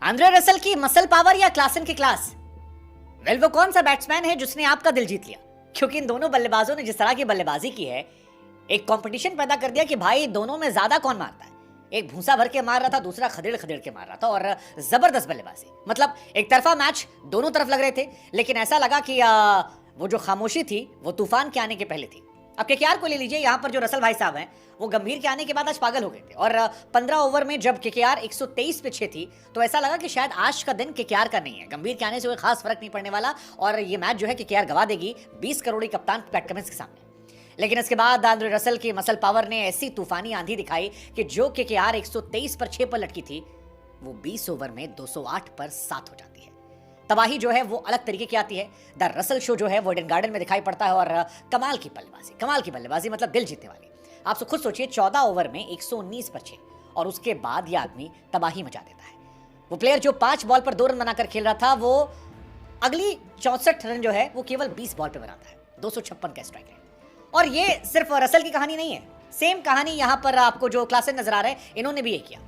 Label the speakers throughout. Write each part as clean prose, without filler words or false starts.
Speaker 1: Andre Russell की muscle power या Klaasen की क्लास? वेल, वो कौन सा बैट्समैन है जिसने आपका दिल जीत लिया? क्योंकि इन दोनों बल्लेबाजों ने जिस तरह की बल्लेबाजी की है, एक कंपटीशन पैदा कर दिया कि भाई दोनों में ज्यादा कौन मारता है। एक भूसा भर के मार रहा था, दूसरा खदेड़ खदेड़ के मार रहा था, और जबरदस्त बल्लेबाजी। मतलब एक तरफा मैच दोनों तरफ लग रहे थे, लेकिन ऐसा लगा कि वो जो खामोशी थी वो तूफान के आने के पहले थी। अब केकेआर को ले लीजिए, यहाँ पर जो रसल भाई साहब हैं वो गंभीर के आने के बाद आज पागल हो गए थे, और 15 ओवर में जब केकेआर 123 पे 6 थी तो ऐसा लगा कि शायद आज का दिन केकेआर का नहीं है। गंभीर के आने से कोई खास फर्क नहीं पड़ने वाला, और ये मैच जो है केकेआर गवा देगी 20 करोड़ी कप्तान पैट कमिंस के सामने। लेकिन इसके बाद आंद्रे रसल की मसल पावर ने ऐसी तूफानी आंधी दिखाई कि जो केकेआर 123 पर 6 पर लटकी थी, वो 20 ओवर में 208 पर 7 हो जाती है। तबाही जो है वो अलग तरीके की आती है। द रसल शो जो है वो ईडन गार्डन में दिखाई पड़ता है, और कमाल की बल्लेबाजी, मतलब दिल जीतने वाली। आप खुद सोचिए, 14 ओवर में 119 पर 6, और उसके बाद ये आदमी तबाही मचा देता है। वो प्लेयर जो 5 बॉल पर 2 रन बनाकर खेल रहा था, वो अगली 64 रन जो है वो केवल 20 बॉल पे बनाता है। 256 का स्ट्राइक रेट। और ये सिर्फ रसल की कहानी नहीं है, सेम कहानी यहां पर आपको जो क्लासन नजर आ रहे हैं, इन्होंने भी ये किया।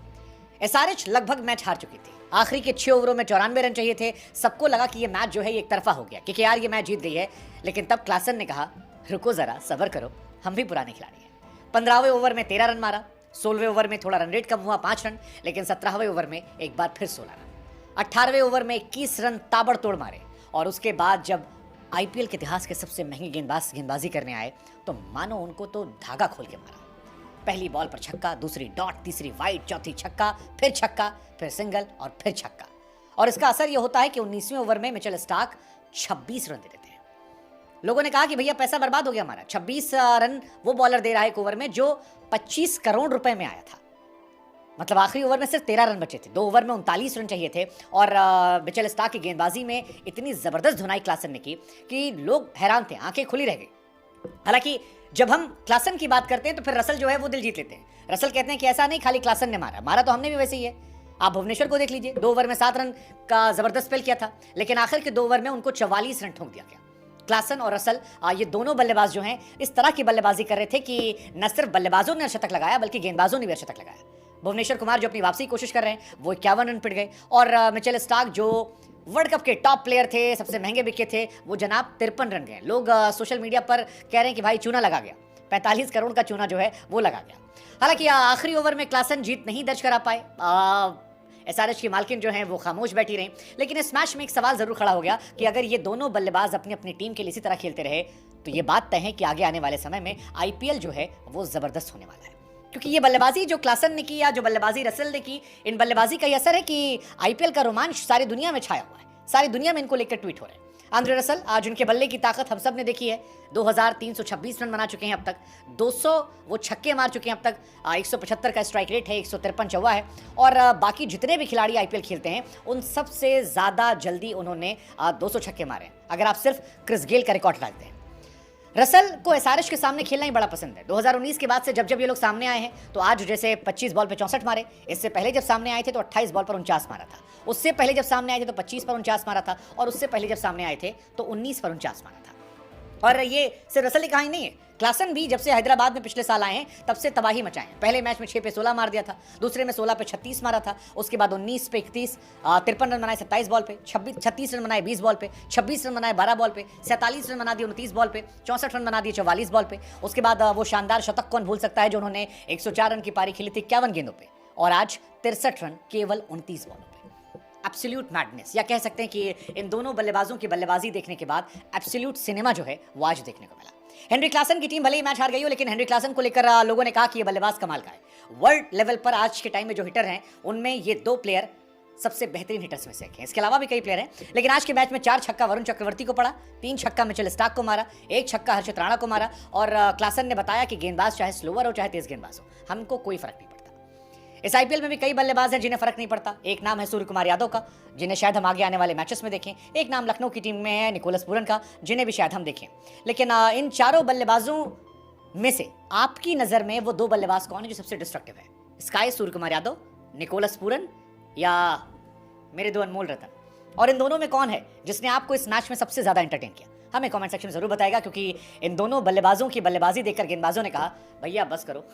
Speaker 1: एसआरएच लगभग मैच हार चुकी थी। आखिरी के 6 ओवरों में 94 रन चाहिए थे। सबको लगा कि ये मैच जो है ये एक तरफा हो गया, क्योंकि यार ये मैच जीत गई है। लेकिन तब क्लासन ने कहा, रुको जरा, सब्र करो, हम भी पुराने खिलाड़ी हैं। 15वें ओवर में 13 रन मारा, 16वें ओवर में थोड़ा रन रेट कम हुआ 5 रन, लेकिन 17वें ओवर में एक बार फिर 16 रन, 18वें ओवर में 21 रन ताबड़तोड़ मारे। और उसके बाद जब आईपीएल के इतिहास के सबसे महंगे गेंदबाजी करने आए, तो मानो उनको तो धागा खोल के मारा। पहली बॉल पर छक्का, दूसरी डॉट, तीसरी वाइड, चौथी छक्का, फिर सिंगल और फिर छक्का। और इसका असर यह होता है कि 19वें ओवर में मिचेल स्टार्क 26 रन दे देते हैं। लोगों ने कहा कि भैया पैसा बर्बाद हो गया हमारा। 26 रन वो बॉलर दे रहा है एक ओवर में जो 25 करोड़ रुपए में आया था। मतलब आखिरी ओवर में सिर्फ 13 रन बचे थे। 2 ओवर में 39 रन चाहिए थे, और मिचेल स्टार्क की गेंदबाजी में इतनी जबरदस्त धुनाई क्लासन ने की कि लोग हैरान थे, आंखें खुली रह गई। हालांकि जब हम क्लासन की बात करते हैं तो फिर रसल जो है वो दिल जीत लेते हैं। रसल कहते हैं कि ऐसा नहीं, खाली क्लासन ने मारा तो हमने भी वैसे ही है। आप भुवनेश्वर को देख लीजिए, 2 ओवर में 7 रन का जबरदस्त स्पेल किया था, लेकिन आखिर के 2 ओवर में उनको 44 रन ठोक दिया गया। क्लासन और रसल ये दोनों बल्लेबाज जो हैं इस तरह की बल्लेबाजी कर रहे थे कि न सिर्फ बल्लेबाजों ने शतक लगाया, बल्कि गेंदबाजों ने भी शतक लगाया। भुवनेश्वर कुमार जो अपनी वापसी की कोशिश कर रहे हैं, वो 51 रन पिट गए, और मिचेल स्टार्क जो वर्ल्ड कप के टॉप प्लेयर थे, सबसे महंगे बिके थे, वो जनाब 53 रन गए। लोग सोशल मीडिया पर कह रहे हैं कि भाई चूना लगा गया, 45 करोड़ का चूना जो है वो लगा गया। हालांकि आखिरी ओवर में क्लासन जीत नहीं दर्ज करा पाए। एसआरएच की मालकिन जो है वो खामोश बैठी रही। लेकिन इस मैच में एक सवाल जरूर खड़ा हो गया कि अगर ये दोनों बल्लेबाज अपनी अपनी टीम के लिए इसी तरह खेलते रहे, तो ये बात तय है कि आगे आने वाले समय में आईपीएल जो है वो जबरदस्त होने वाला है। क्योंकि ये बल्लेबाजी जो क्लासन ने की या जो बल्लेबाजी रसल ने की, इन बल्लेबाजी का असर है कि आईपीएल का रोमांच सारी दुनिया में छाया हुआ है। सारी दुनिया में इनको लेकर ट्वीट हो रहे हैं। आंद्रे रसल, आज उनके बल्ले की ताकत हम सब ने देखी है। 2326 रन बना चुके हैं अब तक, 200 वो छक्के मार चुके हैं अब तक, 175 का स्ट्राइक रेट है, 153 चौवा है। और बाकी जितने भी खिलाड़ी आईपीएल खेलते हैं उन सबसे ज़्यादा जल्दी उन्होंने 200 छक्के मारे हैं, अगर आप सिर्फ क्रिस गेल का रिकॉर्ड डालते हैं। रसल को एसआरएच के सामने खेलना ही बड़ा पसंद है। 2019 के बाद से जब ये लोग सामने आए हैं, तो आज जैसे 25 बॉल पे 64 मारे, इससे पहले जब सामने आए थे तो 28 बॉल पर 49 मारा था, उससे पहले जब सामने आए थे तो 25 पर 49 मारा था, और उससे पहले जब सामने आए थे तो 19 पर 49 मारा था। और ये सिर्फ रसल की कहानी नहीं है, क्लासन भी जब से हैदराबाद में पिछले साल आए हैं तब से तबाही मचाए। पहले मैच में 6 पे 16 मार दिया था, दूसरे में 16 पे 36 मारा था, उसके बाद 19 पे 31, 53 रन बनाए 27 बॉल पे, 36 रन बनाए 20 बॉल पे, 26 रन बनाए 12 बॉल पे, 47 रन बना दिए 29 बॉल पे, 64 रन बना दिए 44 बॉल पे। उसके बाद वो शानदार शतक कौन भूल सकता है जो उन्होंने 104 रन की पारी खेली थी 51 गेंदों पे, और आज 63 रन केवल 29 बॉलों पे। एब्सोल्यूट मैडनेस, या कह सकते हैं कि इन दोनों बल्लेबाजों की बल्लेबाजी देखने के बाद एब्सोल्यूट सिनेमा जो है वो आज देखने को मिला। हेनरी क्लासन की टीम भले ही मैच हार गई हो, लेकिन हेनरी क्लासन को लेकर लोगों ने कहा कि ये बल्लेबाज कमाल का है। वर्ल्ड लेवल पर आज के टाइम में जो हिटर हैं उनमें ये 2 प्लेयर सबसे बेहतरीन हिटर्स में से एक हैं। इसके अलावा भी कई प्लेयर हैं, लेकिन आज के मैच में 4 छक्का वरुण चक्रवर्ती को पड़ा, 3 छक्का मिचेल स्टार्क को मारा, 1 छक्का हर्षित राणा को मारा। और क्लासन ने बताया कि गेंदबाज चाहे स्लोअर हो चाहे तेज गेंदबाज हो, हमको कोई फर्क नहीं पड़ता। इस आईपीएल में भी कई बल्लेबाज हैं जिन्हें फर्क नहीं पड़ता। एक नाम है सूर्य कुमार यादव का, जिन्हें शायद हम आगे आने वाले मैचेस में देखें। एक नाम लखनऊ की टीम में है निकोलस पूरन का, जिन्हें भी शायद हम देखें। लेकिन इन चारों बल्लेबाजों में से आपकी नज़र में वो 2 बल्लेबाज कौन है जो सबसे डिस्ट्रक्टिव है? Sky Surya Kumar Yadav, Nicholas Pooran, या मेरे 2 अनमोल रतन? और इन दोनों में कौन है जिसने आपको इस मैच में सबसे ज़्यादा एंटरटेन किया? हमें कमेंट सेक्शन में ज़रूर बताएगा, क्योंकि इन दोनों बल्लेबाजों की बल्लेबाजी देखकर गेंदबाजों ने कहा, भैया बस करो,